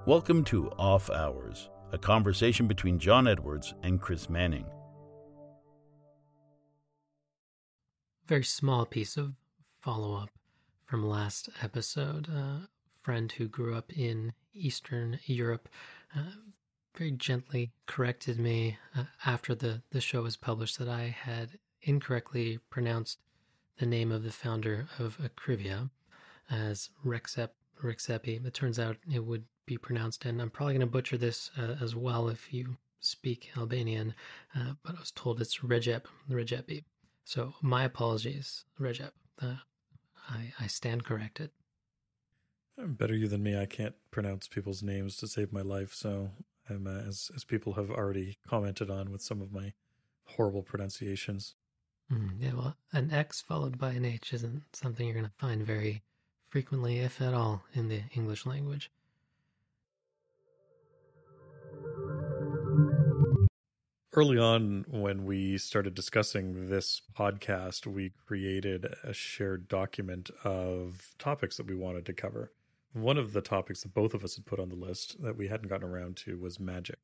Welcome to Off Hours, a conversation between John Edwards and Chris Manning. Very small piece of follow-up from last episode. A friend who grew up in Eastern Europe very gently corrected me after the show was published that I had incorrectly pronounced the name of the founder of Akrivia as Rexepi. It turns out it would be pronounced, and I'm probably going to butcher this as well if you speak Albanian, but I was told it's Regepi. So my apologies, Recep. I stand corrected. Better you than me. I can't pronounce people's names to save my life, so I'm as people have already commented on with some of my horrible pronunciations. Yeah, well, an X followed by an H isn't something you're going to find very frequently, if at all, in the English language. Early on, when we started discussing this podcast, we created a shared document of topics that we wanted to cover. One of the topics that both of us had put on the list that we hadn't gotten around to was magic.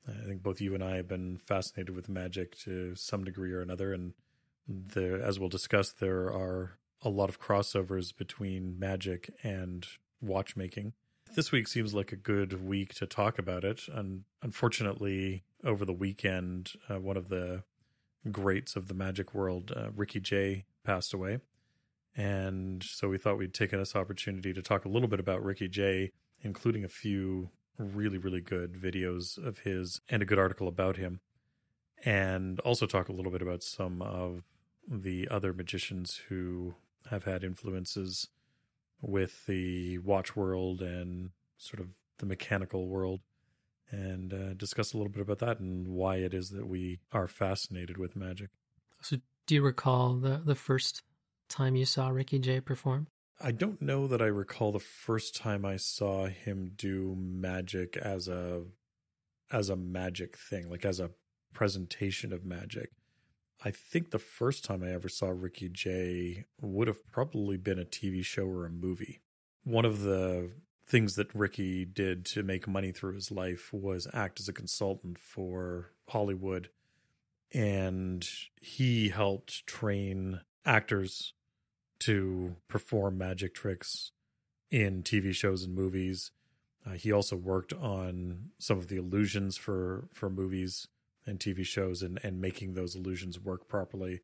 I think both you and I have been fascinated with magic to some degree or another, and as we'll discuss, there are a lot of crossovers between magic and watchmaking. This week seems like a good week to talk about it. And unfortunately, over the weekend, one of the greats of the magic world, Ricky Jay, passed away. And so we thought we'd take this opportunity to talk a little bit about Ricky Jay, including a few really, really good videos of his and a good article about him. And also talk a little bit about some of the other magicians who have had influences with the watch world and sort of the mechanical world, and discuss a little bit about that and why it is that we are fascinated with magic. So do you recall the first time you saw Ricky Jay perform? I don't know that I recall the first time I saw him do magic as a magic thing, like as a presentation of magic. I think the first time I ever saw Ricky Jay would have probably been a TV show or a movie. One of the things that Ricky did to make money through his life was act as a consultant for Hollywood. And he helped train actors to perform magic tricks in TV shows and movies. He also worked on some of the illusions for movies and TV shows and making those illusions work properly.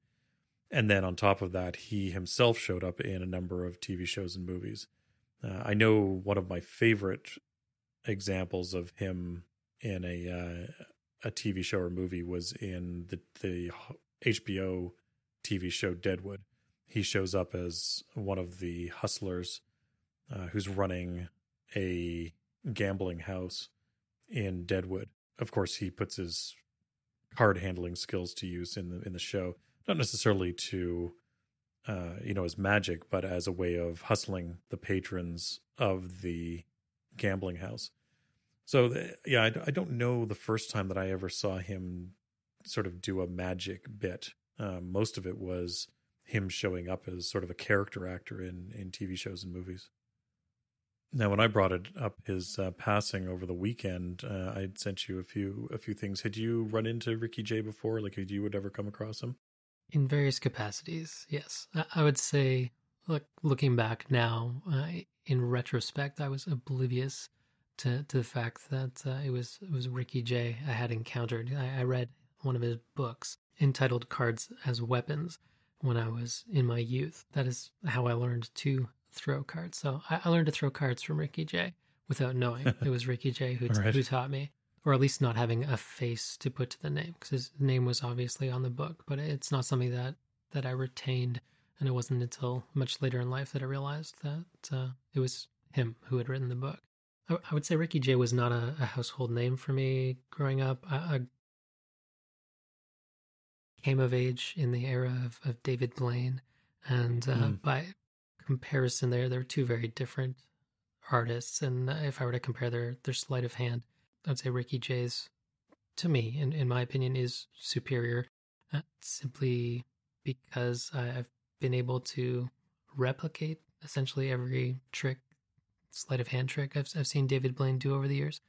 And then on top of that, he himself showed up in a number of TV shows and movies. I know one of my favorite examples of him in a TV show or movie was in the HBO TV show Deadwood. He shows up as one of the hustlers who's running a gambling house in Deadwood. Of course, he puts his card handling skills to use in the show, not necessarily to as magic, but as a way of hustling the patrons of the gambling house. So I don't know the first time that I ever saw him sort of do a magic bit. Most of it was him showing up as sort of a character actor in TV shows and movies. Now, when I brought it up, his passing over the weekend, I'd sent you a few things. Had you run into Ricky Jay before? Like, had you ever come across him? In various capacities, yes. I would say, looking back now, in retrospect, I was oblivious to the fact that it was Ricky Jay I had encountered. I read one of his books entitled Cards as Weapons when I was in my youth. That is how I learned to throw cards. So I learned to throw cards from Ricky Jay without knowing it was Ricky Jay who taught me, or at least not having a face to put to the name, because his name was obviously on the book, but it's not something that I retained. And it wasn't until much later in life that I realized that it was him who had written the book. I would say Ricky Jay was not a household name for me growing up. I came of age in the era of David Blaine, and by comparison, they're two very different artists. And if I were to compare their sleight of hand, I'd say Ricky Jay's, to me, in my opinion, is superior, simply because I've been able to replicate essentially every trick sleight of hand trick I've seen David Blaine do over the years.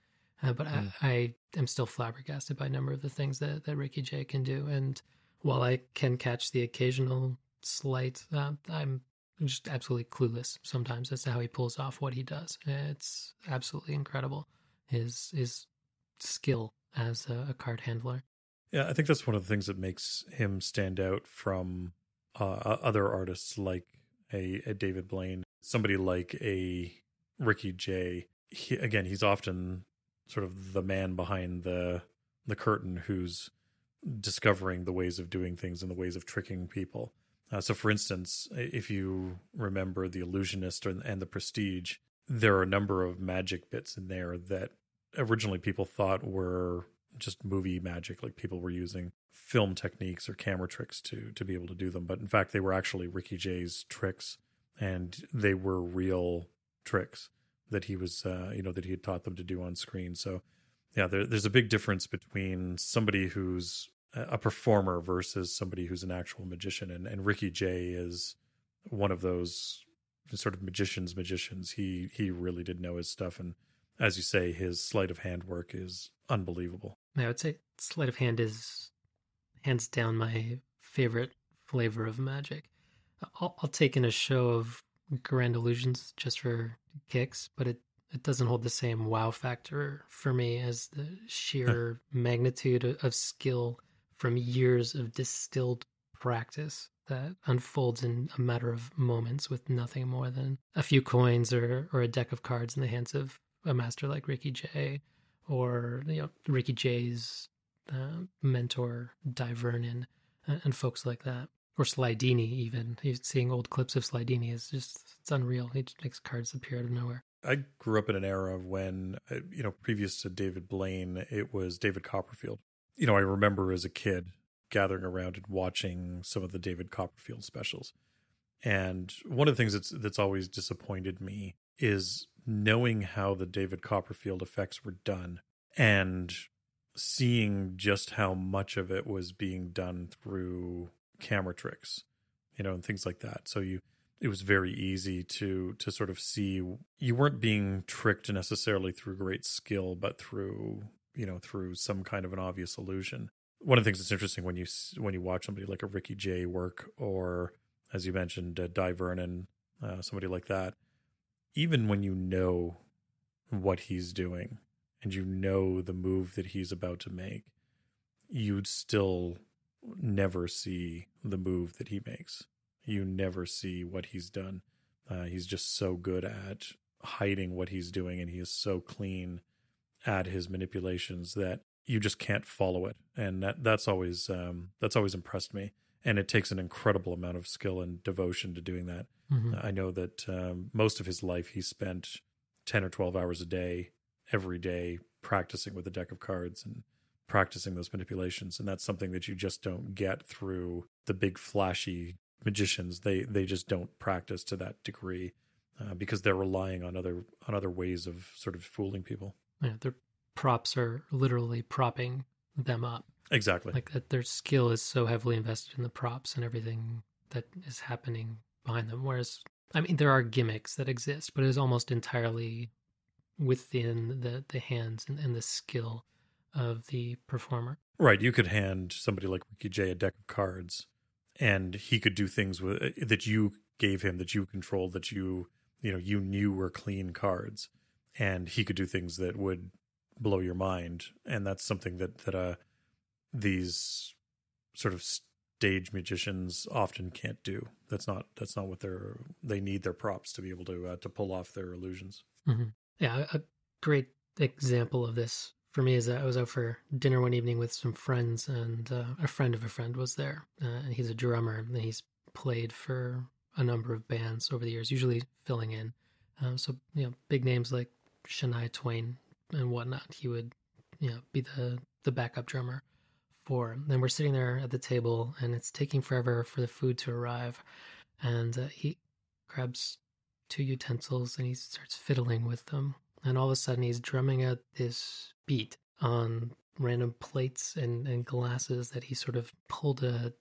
But I am still flabbergasted by a number of the things that Ricky Jay can do. And while I can catch the occasional sleight, I'm just absolutely clueless sometimes as to how he pulls off what he does. It's absolutely incredible, his skill as a card handler. Yeah, I think that's one of the things that makes him stand out from other artists like a David Blaine, somebody like a Ricky Jay. He's often sort of the man behind the curtain who's discovering the ways of doing things and the ways of tricking people. So, for instance, if you remember The Illusionist and The Prestige, there are a number of magic bits in there that originally people thought were just movie magic, like people were using film techniques or camera tricks to be able to do them. But in fact, they were actually Ricky Jay's tricks, and they were real tricks that he was, that he had taught them to do on screen. So, yeah, there's a big difference between somebody who's a performer versus somebody who's an actual magician. And Ricky Jay is one of those sort of magicians. He really did know his stuff. And as you say, his sleight of hand work is unbelievable. I would say sleight of hand is hands down my favorite flavor of magic. I'll take in a show of Grand Illusions just for kicks, but it doesn't hold the same wow factor for me as the sheer magnitude of skill from years of distilled practice that unfolds in a matter of moments with nothing more than a few coins or a deck of cards in the hands of a master like Ricky Jay, or Ricky Jay's mentor Di Vernon and folks like that, or Slidini even. Seeing old clips of Slidini is it's unreal. He just makes cards appear out of nowhere. I grew up in an era when, previous to David Blaine, it was David Copperfield. I remember as a kid gathering around and watching some of the David Copperfield specials. And one of the things that's always disappointed me is knowing how the David Copperfield effects were done and seeing just how much of it was being done through camera tricks, and things like that. So it was very easy to sort of see you weren't being tricked necessarily through great skill, but through some kind of an obvious illusion. One of the things that's interesting when you watch somebody like a Ricky Jay work, or as you mentioned, Di Vernon, somebody like that, even when you know what he's doing and you know the move that he's about to make, you'd still never see the move that he makes. You never see what he's done. He's just so good at hiding what he's doing, and he is so clean at his manipulations that you just can't follow it. And that's always impressed me. And it takes an incredible amount of skill and devotion to doing that. Mm-hmm. I know that most of his life he spent 10 or 12 hours a day, every day, practicing with a deck of cards and practicing those manipulations. And that's something that you just don't get through the big flashy magicians. They just don't practice to that degree because they're relying on other ways of sort of fooling people. Yeah, their props are literally propping them up. Exactly. Like that, their skill is so heavily invested in the props and everything that is happening behind them. Whereas, there are gimmicks that exist, but it is almost entirely within the hands and the skill of the performer. Right. You could hand somebody like Ricky Jay a deck of cards, and he could do things that you gave him, that you controlled, that you knew were clean cards, and he could do things that would blow your mind. And that's something that these sort of stage magicians often can't do. That's not what they need their props to be able to pull off their illusions. Mm-hmm. Yeah, a great example of this for me is that I was out for dinner one evening with some friends, and a friend of a friend was there. And he's a drummer, and he's played for a number of bands over the years, usually filling in. So big names like Shania Twain and whatnot, he would be the backup drummer for. And we're sitting there at the table, and it's taking forever for the food to arrive. And he grabs 2 utensils and he starts fiddling with them. And all of a sudden he's drumming out this beat on random plates and glasses that he sort of pulled a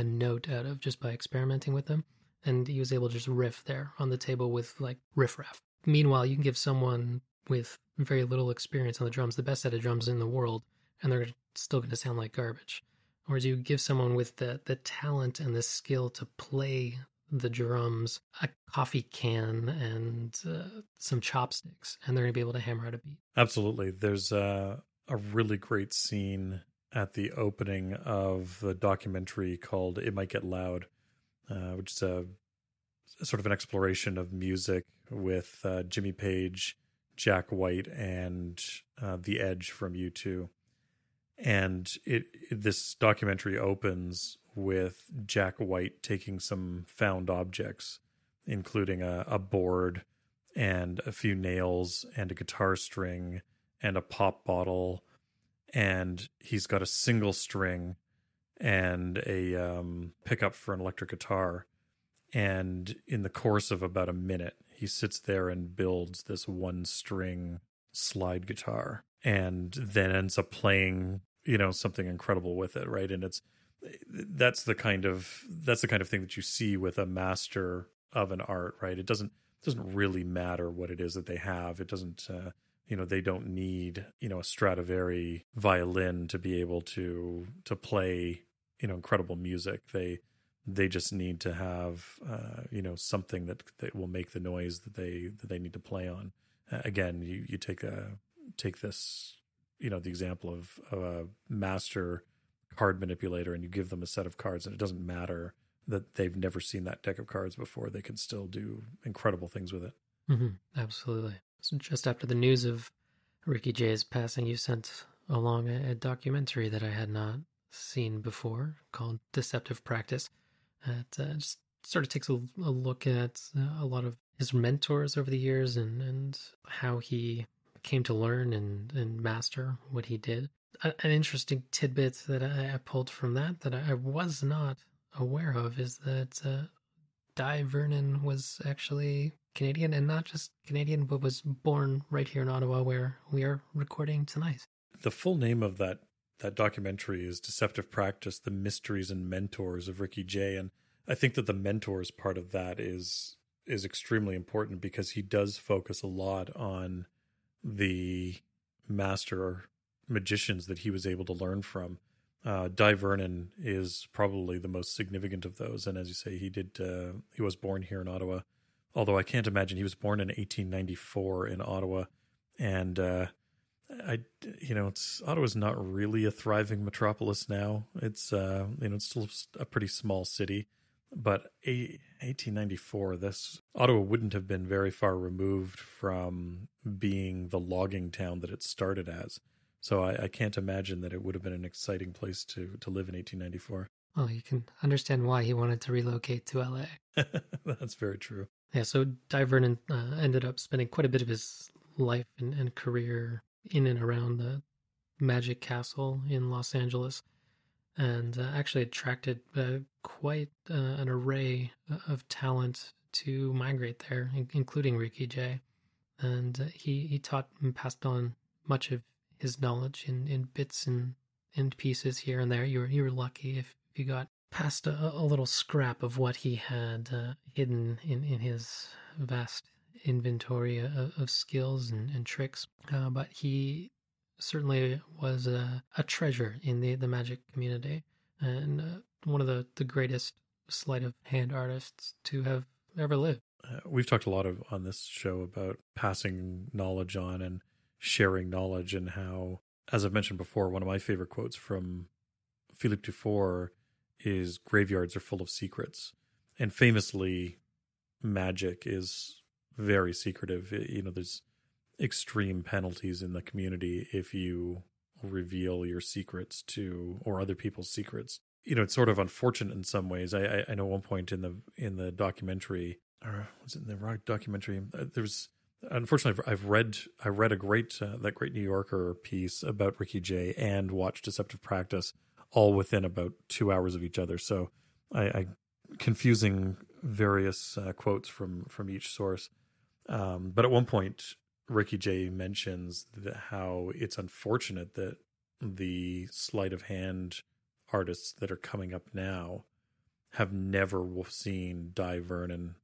note out of just by experimenting with them. And he was able to just riff there on the table with like riff-raff. Meanwhile, you can give someone with very little experience on the drums the best set of drums in the world, and they're still going to sound like garbage. Or do you give someone with the talent and the skill to play the drums a coffee can and some chopsticks, and they're going to be able to hammer out a beat? Absolutely. There's a really great scene at the opening of the documentary called It Might Get Loud, which is a sort of an exploration of music with Jimmy Page, Jack White, and The Edge from U2. And this documentary opens with Jack White taking some found objects, including a board and a few nails and a guitar string and a pop bottle, and he's got a single string and a pickup for an electric guitar. And in the course of about a minute, he sits there and builds this one string slide guitar, and then ends up playing, something incredible with it, right? And that's the kind of thing that you see with a master of an art, right? It doesn't really matter what it is that they have. It doesn't they don't need a Stradivari violin to be able to play incredible music. They just need to have something that will make the noise that they need to play on. Again, you take this the example of a master card manipulator, and you give them a set of cards, and it doesn't matter that they've never seen that deck of cards before. They can still do incredible things with it. Mm-hmm. Absolutely. So just after the news of Ricky Jay's passing, you sent along a documentary that I had not seen before called Deceptive Practice. It just sort of takes a look at a lot of his mentors over the years and how he came to learn and master what he did. An interesting tidbit that I pulled from that I was not aware of is that Di Vernon was actually Canadian, and not just Canadian, but was born right here in Ottawa, where we are recording tonight. The full name of that documentary is Deceptive Practice, The Mysteries and Mentors of Ricky Jay. And I think that the mentors part of that is extremely important, because he does focus a lot on the master magicians that he was able to learn from. Di Vernon is probably the most significant of those. And as you say, he was born here in Ottawa, although I can't imagine he was born in 1894 in Ottawa. And Ottawa's not really a thriving metropolis now. It's it's still a pretty small city, but 1894, Ottawa wouldn't have been very far removed from being the logging town that it started as. So I can't imagine that it would have been an exciting place to live in 1894. Well, you can understand why he wanted to relocate to LA. That's very true. Yeah, so Di Vernon ended up spending quite a bit of his life and career in and around the Magic Castle in Los Angeles, and actually attracted quite an array of talent to migrate there, including Ricky Jay. And he taught and passed on much of his knowledge in bits and pieces here and there. You were lucky if you got past a little scrap of what he had hidden in his vast inventory of skills and tricks. But he certainly was a treasure in the magic community, and one of the greatest sleight of hand artists to have ever lived. We've talked a lot on this show about passing knowledge on and sharing knowledge, and how, as I've mentioned before, one of my favorite quotes from Philippe Dufour is "Graveyards are full of secrets." And famously, magic is very secretive. There's extreme penalties in the community if you reveal your secrets or other people's secrets. It's sort of unfortunate in some ways. I know one point in the documentary, or was it in the rock documentary? There's unfortunately I read a great that great New Yorker piece about Ricky Jay and watched Deceptive Practice, all within about 2 hours of each other. So I confusing various quotes from each source. But at one point, Ricky Jay mentions how it's unfortunate that the sleight of hand artists that are coming up now have never seen Di Vernon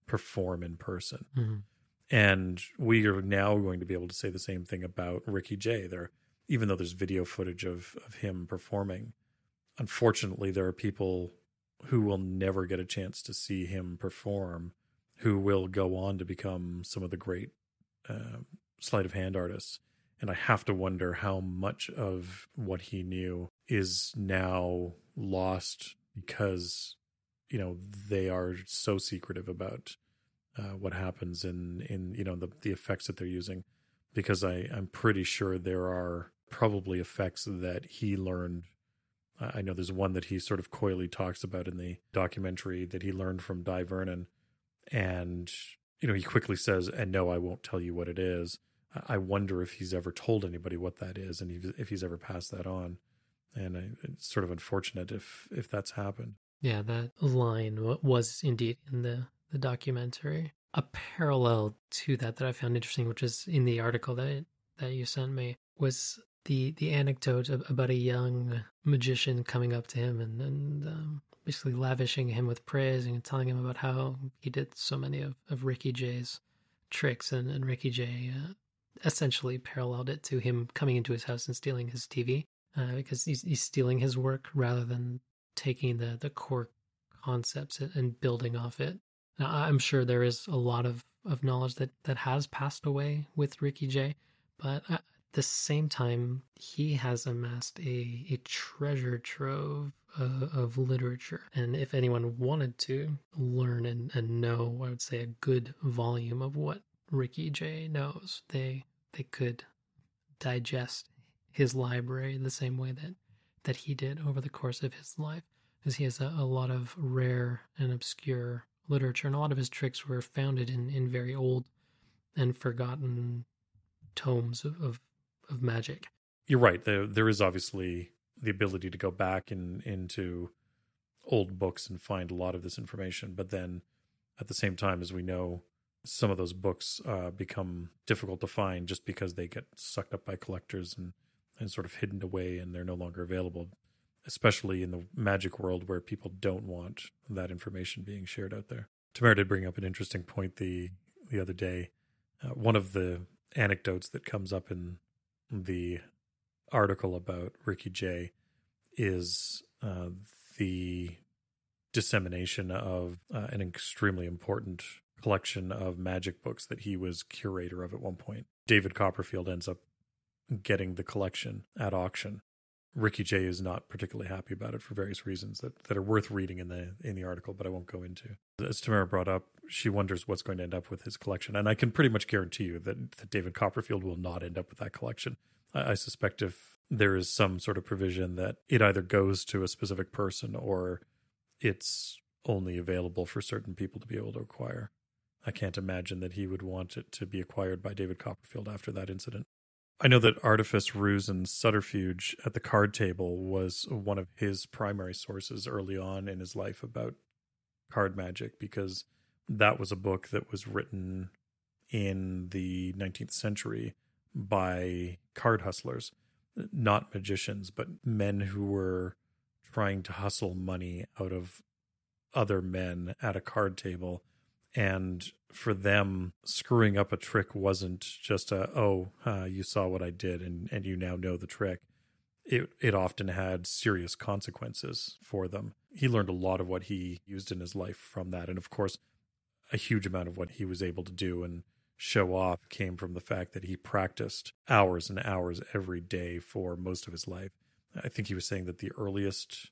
perform in person. Mm-hmm. And we are now going to be able to say the same thing about Ricky Jay. Even though there's video footage of him performing, unfortunately, there are people who will never get a chance to see him perform, who will go on to become some of the great sleight of hand artists. And I have to wonder how much of what he knew is now lost because, they are so secretive about what happens in the effects that they're using. Because I'm pretty sure there are probably effects that he learned. I know there's one that he sort of coyly talks about in the documentary that he learned from Di Vernon. And, he quickly says, and no, I won't tell you what it is. I wonder if he's ever told anybody what that is and if he's ever passed that on. And it's sort of unfortunate if that's happened. Yeah, that line was indeed in the documentary. A parallel to that I found interesting, which is in the article that you sent me, was the anecdote about a young magician coming up to him and basically lavishing him with praise and telling him about how he did so many of Ricky Jay's tricks, and Ricky Jay essentially paralleled it to him coming into his house and stealing his TV, because he's stealing his work rather than taking the core concepts and building off it. Now, I'm sure there is a lot of knowledge that has passed away with Ricky Jay, but at the same time, he has amassed a treasure trove of literature. And if anyone wanted to learn and know, I would say a good volume of what Ricky Jay knows, they could digest his library the same way that he did over the course of his life, because he has a lot of rare and obscure literature, and a lot of his tricks were founded in very old and forgotten tomes of magic. You're right. There is obviously the ability to go back into old books and find a lot of this information, but then at the same time, as we know, some of those books become difficult to find just because they get sucked up by collectors and sort of hidden away, and they're no longer available, especially in the magic world where people don't want that information being shared out there. Tamara did bring up an interesting point the other day. One of the anecdotes that comes up in the article about Ricky Jay is the dissemination of an extremely important collection of magic books that he was curator of at one point. David Copperfield ends up getting the collection at auction. Ricky Jay is not particularly happy about it for various reasons that are worth reading in the article, but I won't go into. As Tamara brought up, she wonders what's going to end up with his collection. And I can pretty much guarantee you that David Copperfield will not end up with that collection. I suspect if there is some sort of provision that it either goes to a specific person or it's only available for certain people to be able to acquire. I can't imagine that he would want it to be acquired by David Copperfield after that incident. I know that artifice, ruse, and subterfuge at the card table was one of his primary sources early on in his life about card magic, because that was a book that was written in the 19th century by card hustlers, not magicians, but men who were trying to hustle money out of other men at a card table. And for them, screwing up a trick wasn't just you saw what I did and you now know the trick. It often had serious consequences for them. He learned a lot of what he used in his life from that. And of course, a huge amount of what he was able to do and show off came from the fact that he practiced hours and hours every day for most of his life. I think he was saying that the earliest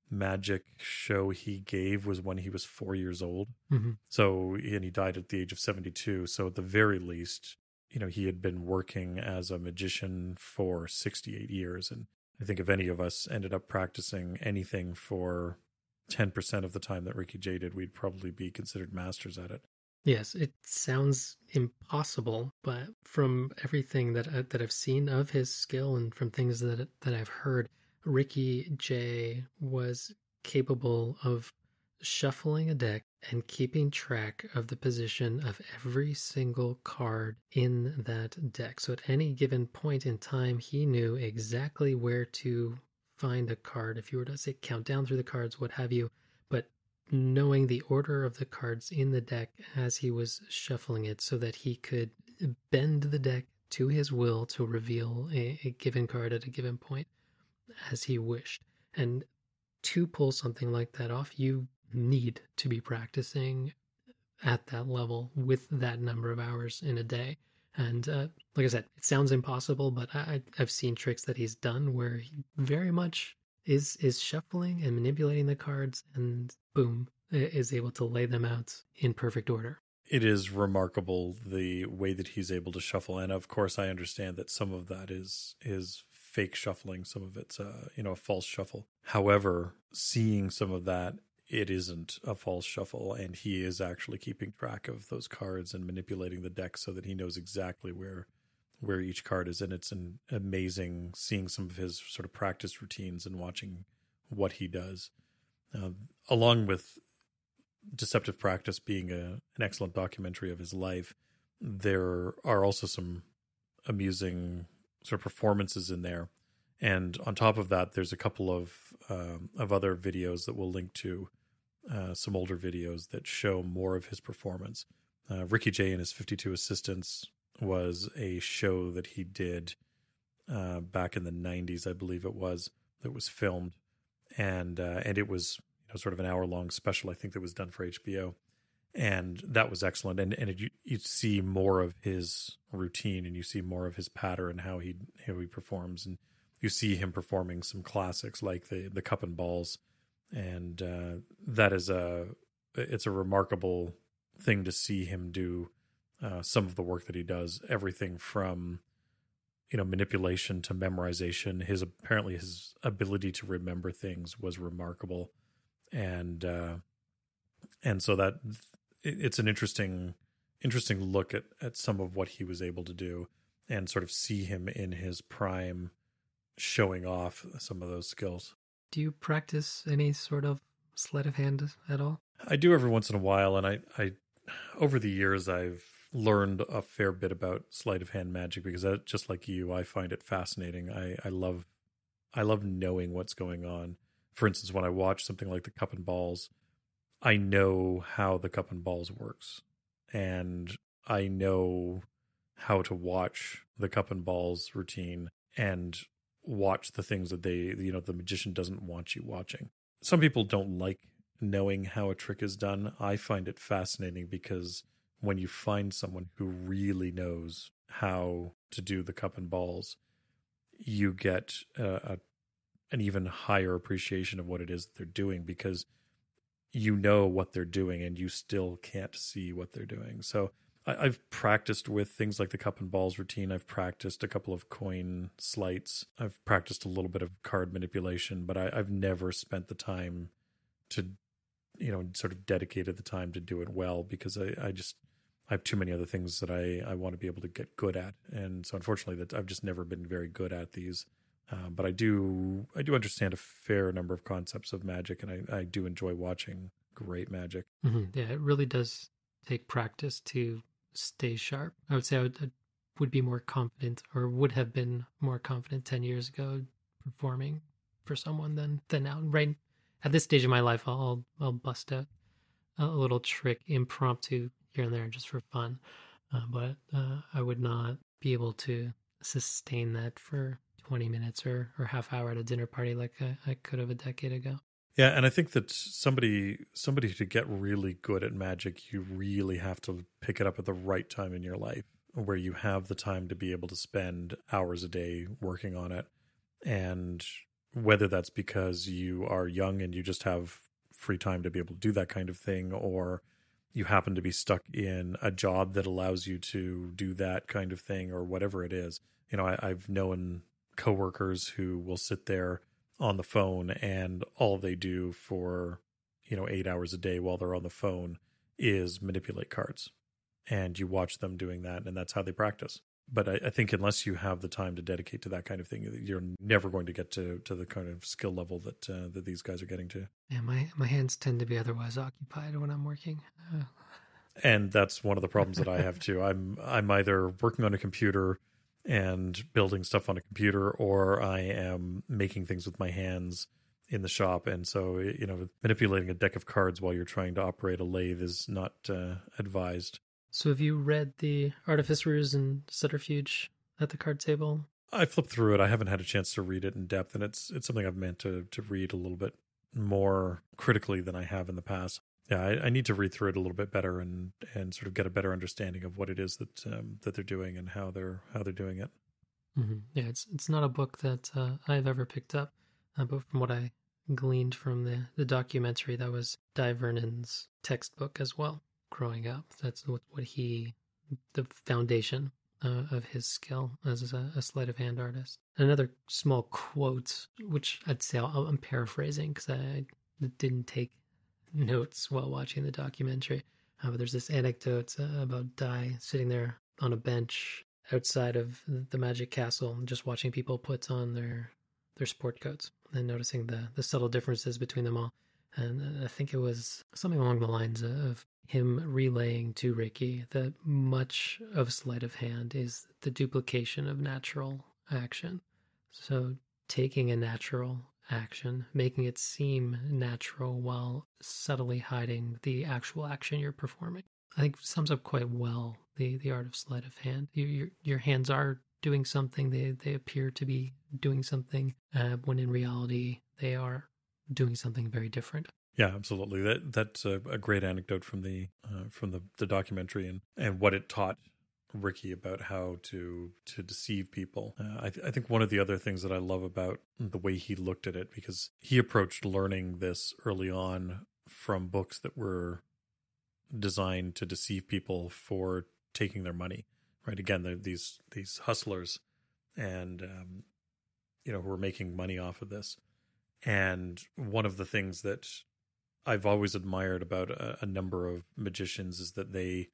magic show he gave was when he was 4 years old. Mm-hmm. So, and he died at the age of 72. So at the very least, he had been working as a magician for 68 years. And I think if any of us ended up practicing anything for 10% of the time that Ricky Jay did, we'd probably be considered masters at it. Yes, it sounds impossible, but from everything that I've seen of his skill and from things that I've heard, Ricky Jay was capable of shuffling a deck and keeping track of the position of every single card in that deck. So at any given point in time, he knew exactly where to find a card. If you were to say count down through the cards, what have you, but knowing the order of the cards in the deck as he was shuffling it so that he could bend the deck to his will to reveal a given card at a given point as he wished. And to pull something like that off, you need to be practicing at that level with that number of hours in a day. And like I said, it sounds impossible, but I've seen tricks that he's done where he very much is shuffling and manipulating the cards, and boom, is able to lay them out in perfect order. It is remarkable the way that he's able to shuffle, and of course, I understand that some of that is fake shuffling, some of it's a false shuffle. However, seeing some of that, it isn't a false shuffle, and he is actually keeping track of those cards and manipulating the deck so that he knows exactly where each card is. And it's amazing seeing some of his sort of practice routines and watching what he does, along with Deceptive Practice being an excellent documentary of his life. There are also some amusing sort of performances in there. And on top of that, there's a couple of other videos that we'll link to, some older videos that show more of his performance. Ricky Jay and his 52 Assistants was a show that he did back in the 90s, I believe it was, that was filmed. And it was sort of an hour-long special, I think, that was done for HBO. And that was excellent. And you see more of his routine, and you see more of his pattern, how he performs. And you see him performing some classics like the Cup and Balls. And that is it's a remarkable thing to see him do some of the work that he does, everything from manipulation to memorization. Apparently his ability to remember things was remarkable. And so that it's an interesting look at some of what he was able to do, and sort of see him in his prime showing off some of those skills. Do you practice any sort of sleight of hand at all? I do every once in a while, and I over the years I've learned a fair bit about sleight of hand magic because just like you, I find it fascinating. I love knowing what's going on. For instance, when I watch something like the Cup and Balls, I know how the Cup and Balls works, and I know how to watch the Cup and Balls routine and watch the things that the magician doesn't want you watching. Some people don't like knowing how a trick is done. I find it fascinating because when you find someone who really knows how to do the Cup and Balls, you get an even higher appreciation of what it is that they're doing, because you know what they're doing and you still can't see what they're doing. So I've practiced with things like the Cup and Balls routine. I've practiced a couple of coin sleights. I've practiced a little bit of card manipulation, but I've never spent the time to, sort of dedicated the time to do it well, because I have too many other things that I want to be able to get good at. And so unfortunately that I've just never been very good at these. But I do understand a fair number of concepts of magic, and I do enjoy watching great magic. Mm-hmm. Yeah, it really does take practice to stay sharp. I would say I would be more confident, or would have been more confident 10 years ago performing for someone than now. Right at this stage of my life, I'll bust out a little trick impromptu here and there just for fun. But I would not be able to sustain that for 20 minutes or half hour at a dinner party like I could have a decade ago. Yeah, and I think that somebody to get really good at magic, you really have to pick it up at the right time in your life, where you have the time to be able to spend hours a day working on it. And whether that's because you are young and you just have free time to be able to do that kind of thing, or you happen to be stuck in a job that allows you to do that kind of thing, or whatever it is. I've known coworkers who will sit there on the phone, and all they do for 8 hours a day while they're on the phone is manipulate cards, and you watch them doing that, and that's how they practice. But I think unless you have the time to dedicate to that kind of thing, you're never going to get to the kind of skill level that these guys are getting to. Yeah, my hands tend to be otherwise occupied when I'm working. And that's one of the problems that I have too. I'm either working on a computer and building stuff on a computer, or I am making things with my hands in the shop. And so, manipulating a deck of cards while you're trying to operate a lathe is not advised. So have you read the Artificers and Subterfuge at the card table? I flipped through it. I haven't had a chance to read it in depth, and it's something I've meant to read a little bit more critically than I have in the past. Yeah, I need to read through it a little bit better and sort of get a better understanding of what it is that they're doing and how they're doing it. Mm-hmm. Yeah, it's not a book that I've ever picked up, but from what I gleaned from the documentary, that was Di Vernon's textbook as well. Growing up, that's what the foundation of his skill as a sleight of hand artist. Another small quote, which I'd say I'm paraphrasing because I didn't take notes while watching the documentary. But there's this anecdote about Di sitting there on a bench outside of the Magic Castle and just watching people put on their sport coats and noticing the subtle differences between them all. And I think it was something along the lines of him relaying to Ricky that much of sleight of hand is the duplication of natural action. So taking a natural action, making it seem natural while subtly hiding the actual action you're performing. I think sums up quite well the art of sleight of hand. Your hands are doing something. They appear to be doing something when in reality they are doing something very different. Yeah, absolutely. That's a great anecdote from the documentary and what it taught Ricky about how to deceive people. I think one of the other things that I love about the way he looked at it, because he approached learning this early on from books that were designed to deceive people for taking their money. Right? Again, they're these hustlers, and who are making money off of this. And one of the things that I've always admired about a number of magicians is that they,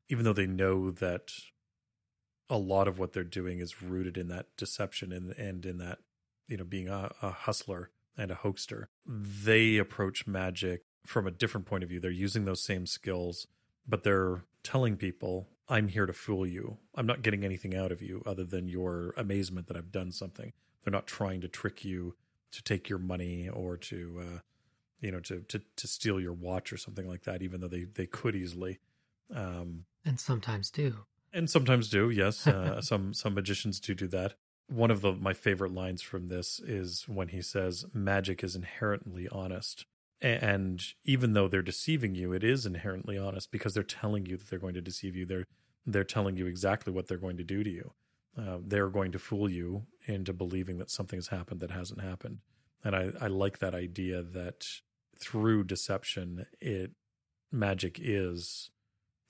even though they know that a lot of what they're doing is rooted in that deception and in that, being a hustler and a hoaxer, they approach magic from a different point of view. They're using those same skills, but they're telling people, I'm here to fool you. I'm not getting anything out of you other than your amazement that I've done something. They're not trying to trick you to take your money or to steal your watch or something like that, even though they could easily. And sometimes do. And sometimes do, yes. Some magicians do that. One of my favorite lines from this is when he says, magic is inherently honest. And even though they're deceiving you, it is inherently honest because they're telling you that they're going to deceive you. They're telling you exactly what they're going to do to you. They're going to fool you into believing that something's happened that hasn't happened. And I like that idea that through deception, magic is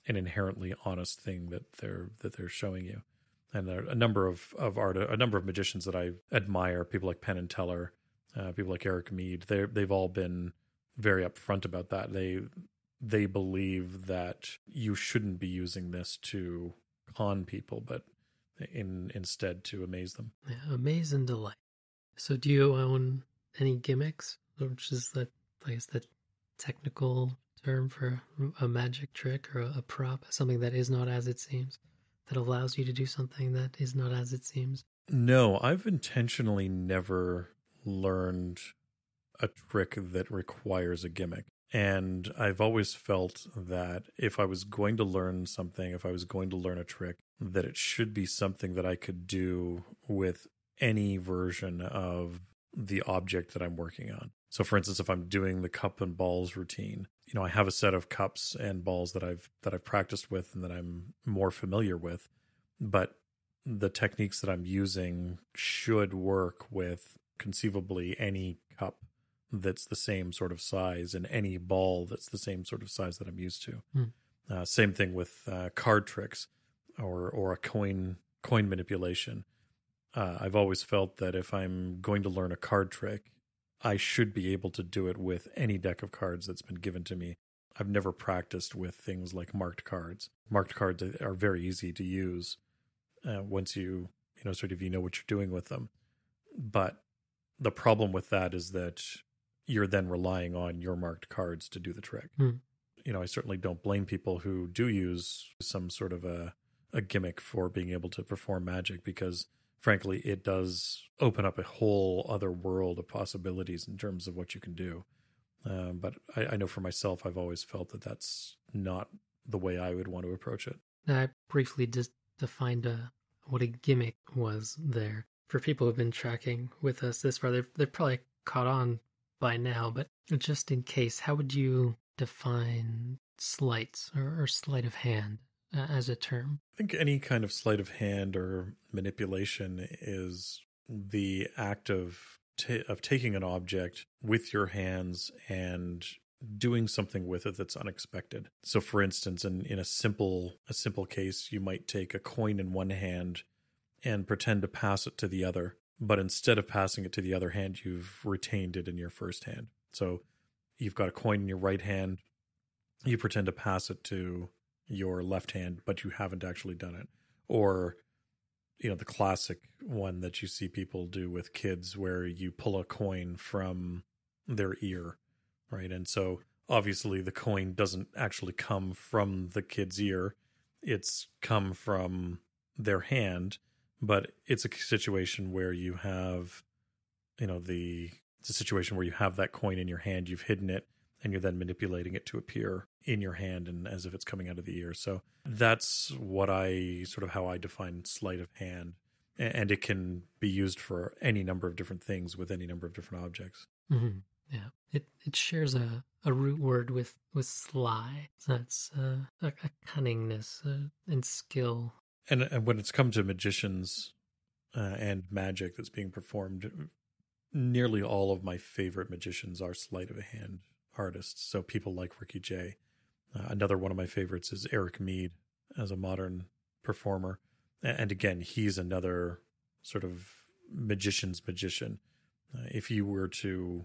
an inherently honest thing that they're showing you. And there are a number of magicians that I admire, people like Penn and Teller, people like Eric Mead. They've all been very upfront about that. They believe that you shouldn't be using this to con people, but instead to amaze them. Yeah, amaze and delight. So do you own any gimmicks, which is the technical term for a magic trick or a prop, something that is not as it seems, that allows you to do something that is not as it seems? No, I've intentionally never learned a trick that requires a gimmick. And I've always felt that if I was going to learn something, if I was going to learn a trick, that it should be something that I could do with any version of the object that I'm working on. So for instance, if I'm doing the cup and balls routine, I have a set of cups and balls that I've practiced with and that I'm more familiar with, but the techniques that I'm using should work with conceivably any cup that's the same sort of size and any ball that's the same sort of size that I'm used to. Same thing with card tricks or a coin manipulation. I've always felt that if I'm going to learn a card trick, I should be able to do it with any deck of cards that's been given to me. I've never practiced with things like marked cards. Marked cards are very easy to use once you know what you're doing with them. But the problem with that is that you're then relying on your marked cards to do the trick. I certainly don't blame people who do use some sort of a gimmick for being able to perform magic, because frankly, it does open up a whole other world of possibilities in terms of what you can do. But I know for myself, I've always felt that that's not the way I would want to approach it. I briefly just defined what a gimmick was there. For people who've been tracking with us this far, they've probably caught on by now, but just in case, how would you define sleights or sleight of hand as a term? I think any kind of sleight of hand or manipulation is the act of taking an object with your hands and doing something with it that's unexpected. So for instance, in a simple case, you might take a coin in one hand and pretend to pass it to the other, but instead of passing it to the other hand, you've retained it in your first hand. So you've got a coin in your right hand, you pretend to pass it to your left hand, but you haven't actually done it. Or, the classic one that you see people do with kids where you pull a coin from their ear, right? And so obviously the coin doesn't actually come from the kid's ear. It's come from their hand, but it's a situation where you have, it's a situation where you have that coin in your hand, you've hidden it, and you're then manipulating it to appear in your hand and as if it's coming out of the ear. So that's how I define sleight of hand. And it can be used for any number of different things with any number of different objects. Mm-hmm. Yeah. It shares a root word with sly. So that's a cunningness and skill. And when it's come to magicians and magic that's being performed, nearly all of my favorite magicians are sleight of hand artists. So people like Ricky Jay. Another one of my favorites is Eric Mead as a modern performer. And again, he's another sort of magician's magician. If you were to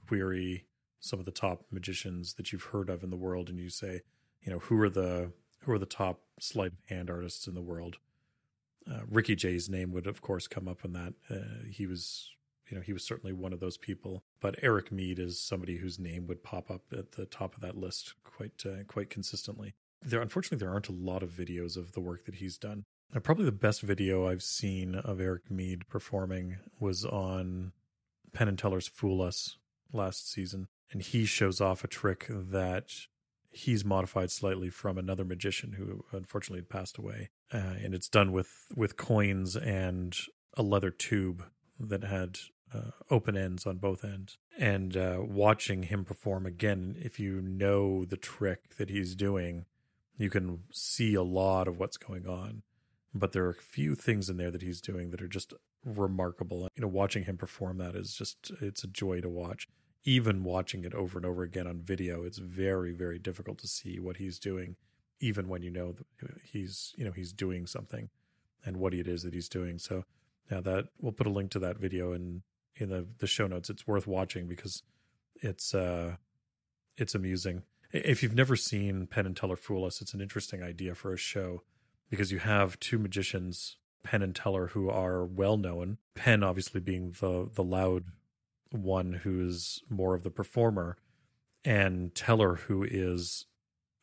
query some of the top magicians that you've heard of in the world and you say, who are the top sleight of hand artists in the world, Ricky Jay's name would of course come up on that. He was certainly one of those people, but Eric Mead is somebody whose name would pop up at the top of that list quite consistently. Unfortunately, there aren't a lot of videos of the work that he's done. Probably the best video I've seen of Eric Mead performing was on Penn and Teller's Fool Us last season, and he shows off a trick that he's modified slightly from another magician who unfortunately had passed away, and it's done with coins and a leather tube that had open ends on both ends. And watching him perform again, if you know the trick that he's doing, you can see a lot of what's going on. But there are a few things in there that he's doing that are just remarkable. Watching him perform that it's a joy to watch. Even watching it over and over again on video, it's very, very difficult to see what he's doing, even when that he's doing something and what it is that he's doing. So now that we'll put a link to that video in the show notes. It's worth watching because it's amusing. If you've never seen Penn and Teller Fool Us, it's an interesting idea for a show because you have two magicians, Penn and Teller, who are well known. Penn obviously being the loud one who is more of the performer, and Teller who is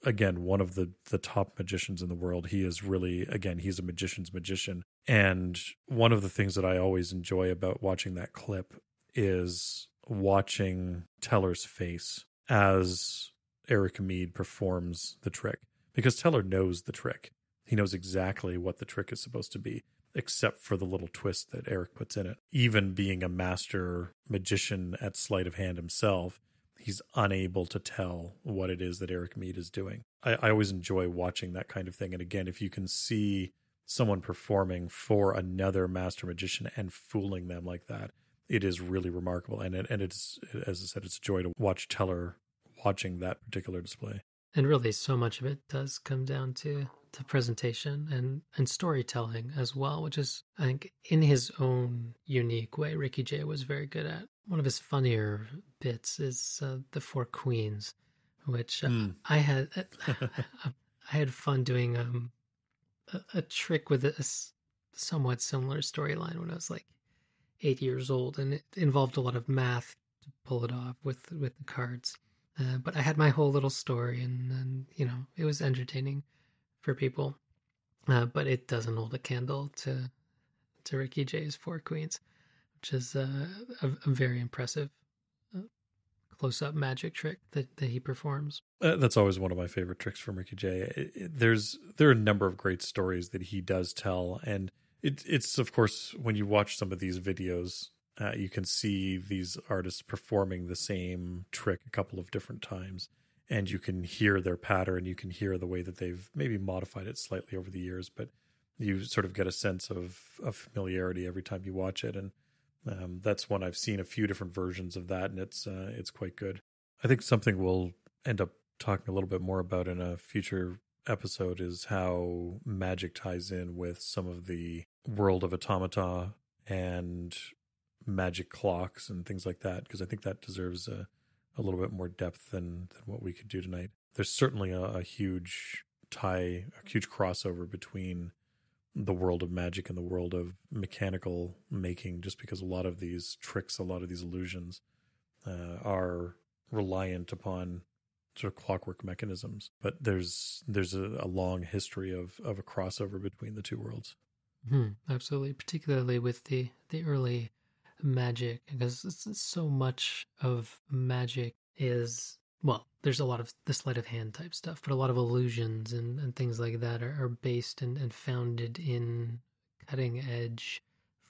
again one of the top magicians in the world. He is really, again, he's a magician's magician. And one of the things that I always enjoy about watching that clip is watching Teller's face as Eric Mead performs the trick, because Teller knows the trick. He knows exactly what the trick is supposed to be, except for the little twist that Eric puts in it. Even being a master magician at sleight of hand himself, he's unable to tell what it is that Eric Mead is doing. I always enjoy watching that kind of thing. And again, if you can see someone performing for another master magician and fooling them like that, it is really remarkable. And it's, as I said, it's a joy to watch Teller watching that particular display. And really, so much of it does come down to presentation and storytelling as well, which is, I think, in his own unique way, Ricky Jay was very good at. One of his funnier bits is the Four Queens, which I had fun doing a trick with a somewhat similar storyline when I was like 8 years old, and it involved a lot of math to pull it off with the cards. But I had my whole little story, and it was entertaining for people. But it doesn't hold a candle to to Ricky Jay's Four Queens, which is a very impressive close-up magic trick that he performs. That's always one of my favorite tricks from Ricky Jay. There are a number of great stories that he does tell, and it's of course, when you watch some of these videos, you can see these artists performing the same trick a couple of different times, and you can hear their pattern, you can hear the way that they've maybe modified it slightly over the years, but you sort of get a sense of familiarity every time you watch it. And that's one I've seen a few different versions of that, and it's quite good. I think something we'll end up talking a little bit more about in a future episode is how magic ties in with some of the world of automata and magic clocks and things like that, because I think that deserves a little bit more depth than what we could do tonight. There's certainly a huge crossover between the world of magic and the world of mechanical making, just because a lot of these tricks, a lot of these illusions are reliant upon sort of clockwork mechanisms. But there's a long history of a crossover between the two worlds. Absolutely, particularly with the early magic, because so much of magic is, well, there's a lot of the sleight of hand type stuff, but a lot of illusions and things like that are based and founded in cutting edge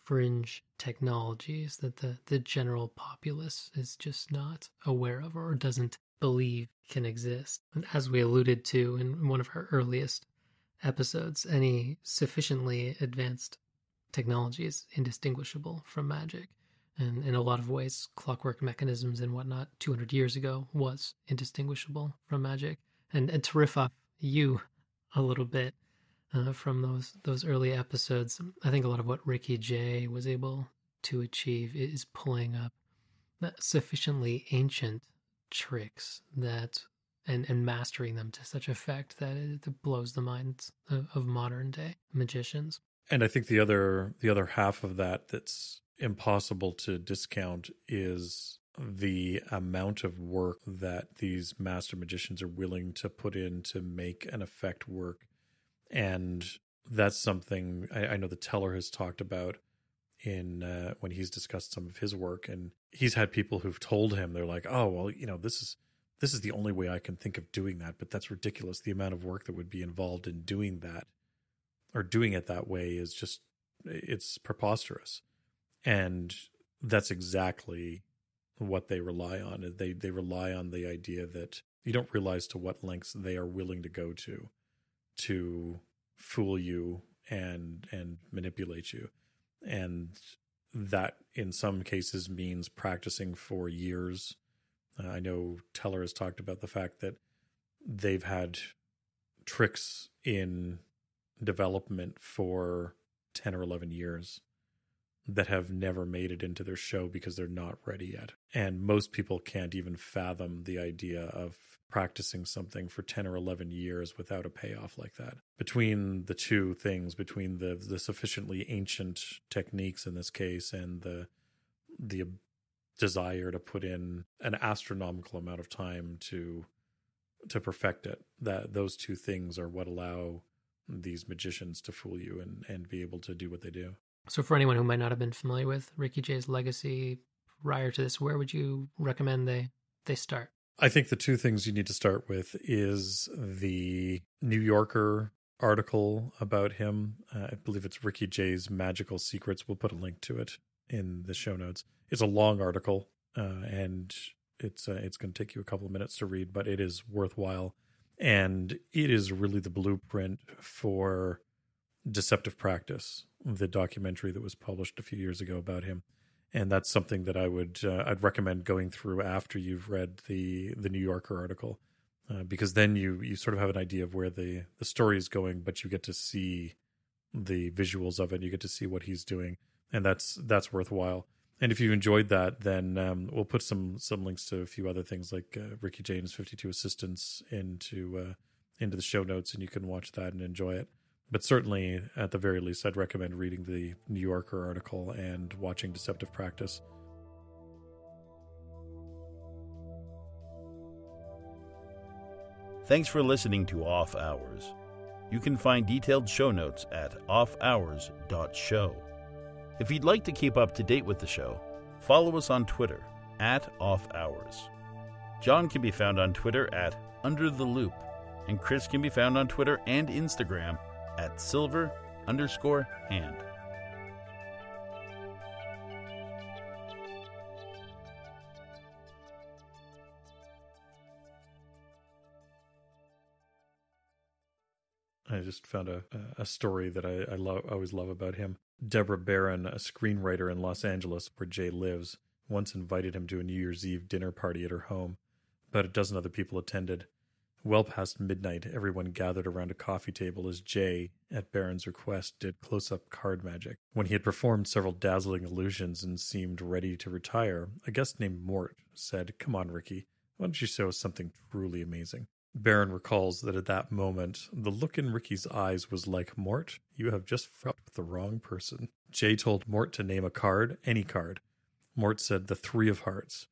fringe technologies that the general populace is just not aware of or doesn't believe can exist. And as we alluded to in one of our earliest episodes, any sufficiently advanced technology is indistinguishable from magic. And in a lot of ways, clockwork mechanisms and whatnot 200 years ago was indistinguishable from magic. And to riff off you a little bit from those early episodes, I think a lot of what Ricky Jay was able to achieve is pulling up sufficiently ancient tricks that and mastering them to such effect that it blows the minds of modern day magicians. And I think the other half of that's impossible to discount is the amount of work that these master magicians are willing to put in to make an effect work. And that's something I know that Teller has talked about in when he's discussed some of his work, and he's had people who've told him, they're like, oh, well, this is the only way I can think of doing that, but that's ridiculous. The amount of work that would be involved in doing that or doing it that way is just, it's preposterous. And that's exactly what they rely on. They rely on the idea that you don't realize to what lengths they are willing to go to fool you and manipulate you. And that in some cases means practicing for years. I know Teller has talked about the fact that they've had tricks in development for 10 or 11 years that have never made it into their show because they're not ready yet. And most people can't even fathom the idea of practicing something for 10 or 11 years without a payoff like that. Between the two things, between the sufficiently ancient techniques in this case and the desire to put in an astronomical amount of time to perfect it, that those two things are what allow these magicians to fool you and be able to do what they do. So for anyone who might not have been familiar with Ricky Jay's legacy prior to this, where would you recommend they start? I think the two things you need to start with is the New Yorker article about him. I believe it's Ricky Jay's Magical Secrets. We'll put a link to it in the show notes. It's a long article, and it's going to take you a couple of minutes to read, but it is worthwhile. And it is really the blueprint for Deceptive Practice, the documentary that was published a few years ago about him. And that's something that I'd recommend going through after you've read the New Yorker article, because then you sort of have an idea of where the story is going, but you get to see the visuals of it. You get to see what he's doing, and that's worthwhile. And if you enjoyed that, then we'll put some links to a few other things like Ricky Jay and his 52 assistants into the show notes, and you can watch that and enjoy it. But certainly, at the very least, I'd recommend reading the New Yorker article and watching Deceptive Practice. Thanks for listening to Off Hours. You can find detailed show notes at offhours.show. If you'd like to keep up to date with the show, follow us on Twitter @OffHours. John can be found on Twitter @UnderTheLoop, and Chris can be found on Twitter and Instagram @silver_hand. I just found a story that I always love about him. Deborah Barron, a screenwriter in Los Angeles where Jay lives, once invited him to a New Year's Eve dinner party at her home. About a dozen other people attended. Well past midnight, everyone gathered around a coffee table as Jay, at Barron's request, did close-up card magic. When he had performed several dazzling illusions and seemed ready to retire, a guest named Mort said, "Come on, Ricky, why don't you show us something truly amazing?" Barron recalls that at that moment, the look in Ricky's eyes was like, "Mort, you have just fucked with the wrong person." Jay told Mort to name a card, any card. Mort said the 3 of hearts.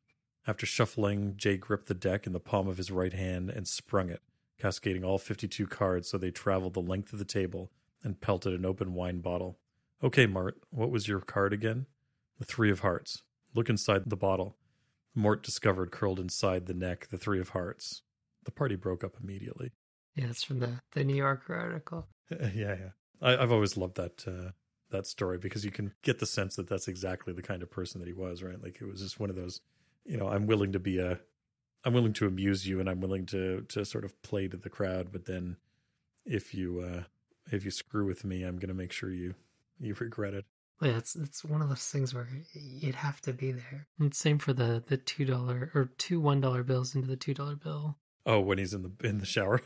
After shuffling, Jay gripped the deck in the palm of his right hand and sprung it, cascading all 52 cards so they traveled the length of the table and pelted an open wine bottle. "Okay, Mort, what was your card again?" "The 3 of hearts. Look inside the bottle." Mort discovered curled inside the neck the 3 of hearts. The party broke up immediately. Yeah, it's from the New Yorker article. Yeah. I've always loved that story because you can get the sense that that's exactly the kind of person that he was, right? Like it was just one of those, I'm willing to amuse you and I'm willing to sort of play to the crowd, but then if you screw with me, I'm going to make sure you regret it. Yeah, it's one of those things where you'd have to be there. And same for the $2 or 2 $1 bills into the $2 bill. Oh, when he's in the shower.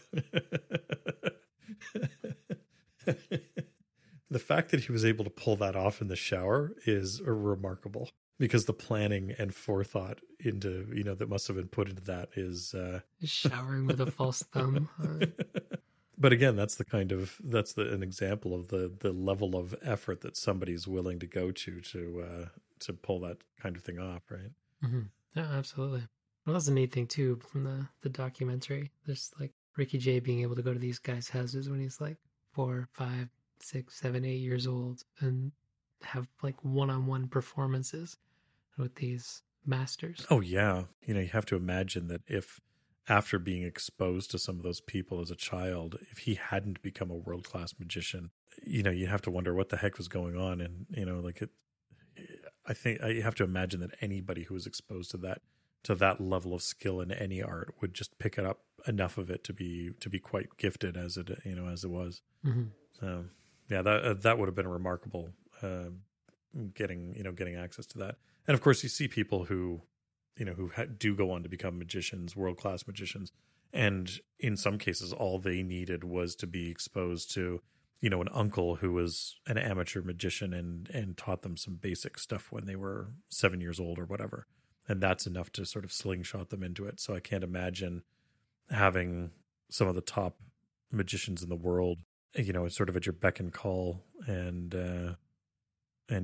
The fact that he was able to pull that off in the shower is remarkable because the planning and forethought into, that must have been put into that is showering with a false thumb. But again, that's an example of the level of effort that somebody's willing to go to pull that kind of thing off, right? Mm-hmm. Yeah, absolutely. Well, that's a neat thing too from the documentary. There's like Ricky Jay being able to go to these guys' houses when he's like 4, 5, 6, 7, 8 years old and have like one-on-one performances with these masters. Oh yeah. You have to imagine that if after being exposed to some of those people as a child, if he hadn't become a world-class magician, you have to wonder what the heck was going on. And, I think you have to imagine that anybody who was exposed to that level of skill in any art would just pick it up enough of it to be quite gifted as it was. Mm-hmm. So yeah, that would have been remarkable, getting access to that. And of course you see people who do go on to become magicians, world-class magicians. And in some cases, all they needed was to be exposed to, an uncle who was an amateur magician and taught them some basic stuff when they were 7 years old or whatever. And that's enough to sort of slingshot them into it. So I can't imagine having some of the top magicians in the world, sort of at your beck and call and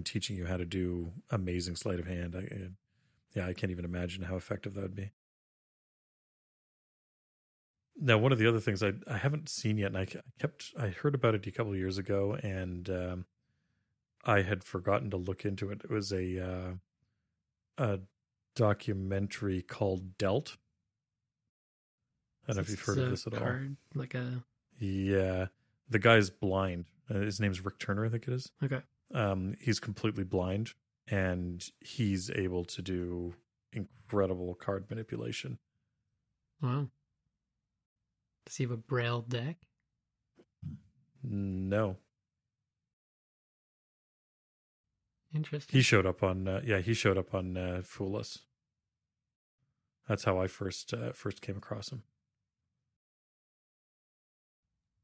teaching you how to do amazing sleight of hand. I can't even imagine how effective that would be. Now, one of the other things I haven't seen yet, and I heard about it a couple of years ago, and I had forgotten to look into it. It was a documentary called Dealt. I don't know if you've heard of this at all. Yeah, the guy's blind. His name's Rick Turner, I think it is. Okay. He's completely blind, and he's able to do incredible card manipulation. Wow. Does he have a braille deck? No. Interesting. He showed up on Fool Us. That's how I first came across him.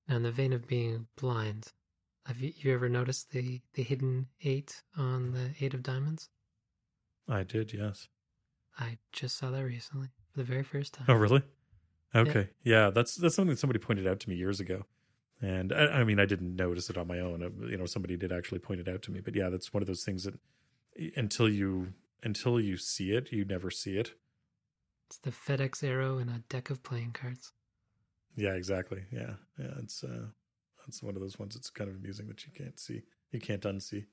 Now, in the vein of being blind, have you ever noticed the hidden 8 on the 8 of diamonds? I did, yes. I just saw that recently for the very first time. Oh, really? Okay. Yeah, that's something that somebody pointed out to me years ago. And I mean, I didn't notice it on my own. Somebody did actually point it out to me. But yeah, that's one of those things that until you see it, you never see it. It's the FedEx arrow in a deck of playing cards. Yeah, exactly. Yeah. It's one of those ones that's kind of amusing that you can't see. You can't unsee.